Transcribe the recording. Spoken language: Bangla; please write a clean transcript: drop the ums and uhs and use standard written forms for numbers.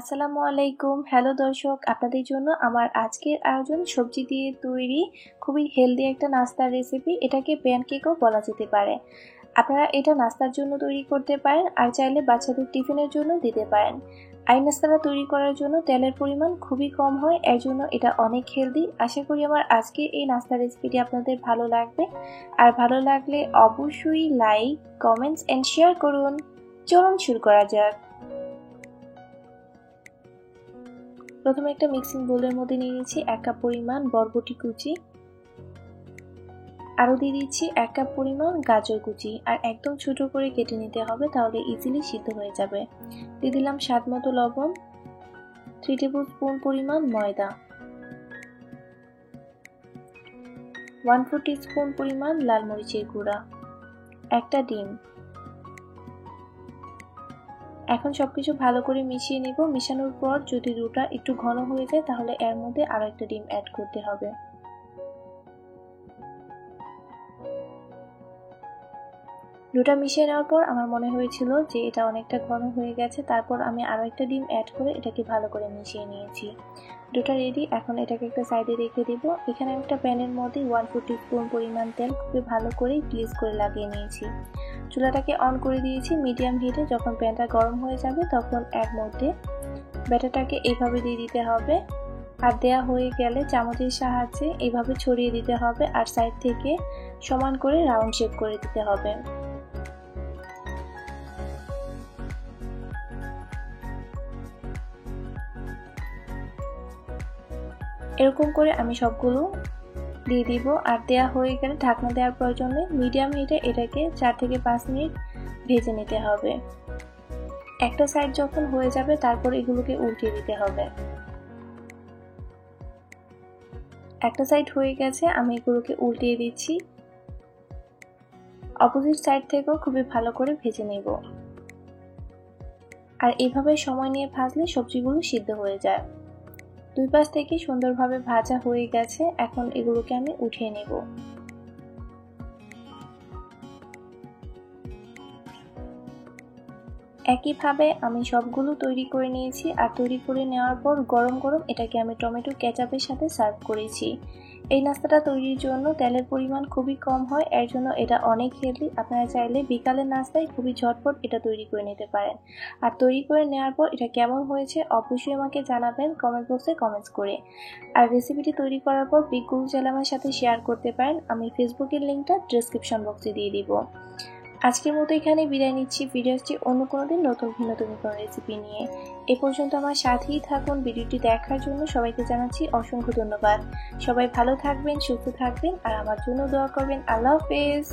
আসসালামু আলাইকুম। হ্যালো দর্শক, আপনাদের জন্য আমার আজকের আয়োজন সবজি দিয়ে তৈরি খুবই হেলদি একটা নাস্তার রেসিপি। এটাকে প্যানকেকও বলা যেতে পারে। আপনারা এটা নাস্তার জন্য তৈরি করতে পারেন, আর চাইলে বাচ্চাদের টিফিনের জন্য দিতে পারেন। এই নাস্তাটা তৈরি করার জন্য তেলের পরিমাণ খুবই কম হয়, এর জন্য এটা অনেক হেলদি। আশা করি আমার আজকের এই নাস্তার রেসিপিটি আপনাদের ভালো লাগবে। আর ভালো লাগলে অবশ্যই লাইক, কমেন্টস এন্ড শেয়ার করুন। চলুন শুরু করা যাক। প্রথমে একটা মিক্সিং বোলের মধ্যে নিয়ে নিচ্ছি 1 কাপ পরিমাণ বরবটি কুচি, আরও দিয়ে দিচ্ছি 1 কাপ পরিমাণ গাজর কুচি, আর একদম ছোট করে কেটে নিতে হবে, তাহলে ইজিলি সিদ্ধ হয়ে যাবে। দিয়ে দিলাম স্বাদ মতো লবণ, 3 টেবিল স্পুন পরিমাণ ময়দা, 1/4 টিস্পুন পরিমাণ লাল মরিচের গুঁড়া, একটা ডিম। এখন সবকিছু ভালো করে মিশিয়ে নিব। মিশানোর পর যদি ডোটা একটু ঘন হয়ে যায় তাহলে এর মধ্যে আরো একটা ডিম অ্যাড করতে হবে। ডোটা মিশিয়ে নেওয়ার পর আমার মনে হয়েছিল যে এটা অনেকটা ঘন হয়ে গেছে, তারপর আমি আরো একটা ডিম অ্যাড করে এটাকে ভালো করে মিশিয়ে নিয়েছি। ডোটা রেডি। এখন এটাকে একটা সাইডে রেখে দিব। এখানে একটা প্যানের মধ্যে 1/4 টিস্পুন পরিমাণ তেল খুবই ভালো করে গ্রিস করে লাগিয়ে নিয়েছি। চুলাটাকে অন করে দিয়েছি মিডিয়াম হিটে। যখন প্যানটা গরম হয়ে যাবে তখন এর মধ্যে ব্যাটারটাকে এইভাবে দিয়ে দিতে হবে, আর দেয়া হয়ে গেলে চামচের সাহায্যে এইভাবে ছড়িয়ে দিতে হবে, আর সাইড থেকে সমান করে রাউন্ড শেপ করে দিতে হবে। এরকম করে আমি সবগুলো দিয়ে দিব, আর দেয়া হয়ে গেলে ঢাকনা দেওয়ার প্রয়োজন নেই। মিডিয়াম হিটে এটাকে 4 থেকে 5 মিনিট ভেজে নিতে হবে। একটা সাইড যখন হয়ে যাবে তারপর এগুলোকে উল্টিয়ে দিতে হবে। একটা সাইড হয়ে গেছে, আমি এগুলোকে উল্টিয়ে দিচ্ছি। অপোজিট সাইড থেকেও খুবই ভালো করে ভেজে নেব, আর এইভাবে সময় নিয়ে ভাজলে সবজিগুলো সিদ্ধ হয়ে যায়। দুই পাশ থেকে সুন্দরভাবে ভাজা হয়ে গেছে। এখন এগুলোকে আমি উঠিয়ে নেব। একইভাবে আমি সবগুলো তৈরি করে নিয়েছি, আর তৈরি করে নেওয়ার পর গরম গরম এটাকে আমি টমেটো কেচাপের সাথে সার্ভ করেছি। এই নাস্তাটা তৈরির জন্য তেলের পরিমাণ খুবই কম হয়, এর জন্য এটা অনেক হেলদি। আপনারা চাইলে বিকালের নাস্তায় খুবই ঝটপট এটা তৈরি করে নিতে পারেন। আর তৈরি করে নেওয়ার পর এটা কেমন হয়েছে অবশ্যই আমাকে জানাবেন কমেন্ট বক্সে কমেন্টস করে। আর রেসিপিটি তৈরি করার পর পিকগুলো চাইলে আমার সাথে শেয়ার করতে পারেন। আমি ফেসবুকের লিঙ্কটা ডেসক্রিপশন বক্সে দিয়ে দিব। আজকের মতো এখানে বিদায় নিচ্ছি। ভিডিও আসছি অন্য কোনো দিন নতুন ভিন্ন কোনো রেসিপি নিয়ে। এ পর্যন্ত আমার সাথেই থাকুন। ভিডিওটি দেখার জন্য সবাইকে জানাচ্ছি অসংখ্য ধন্যবাদ। সবাই ভালো থাকবেন, সুস্থ থাকবেন, আর আমার জন্য দোয়া করবেন। আল্লাহ হাফেজ।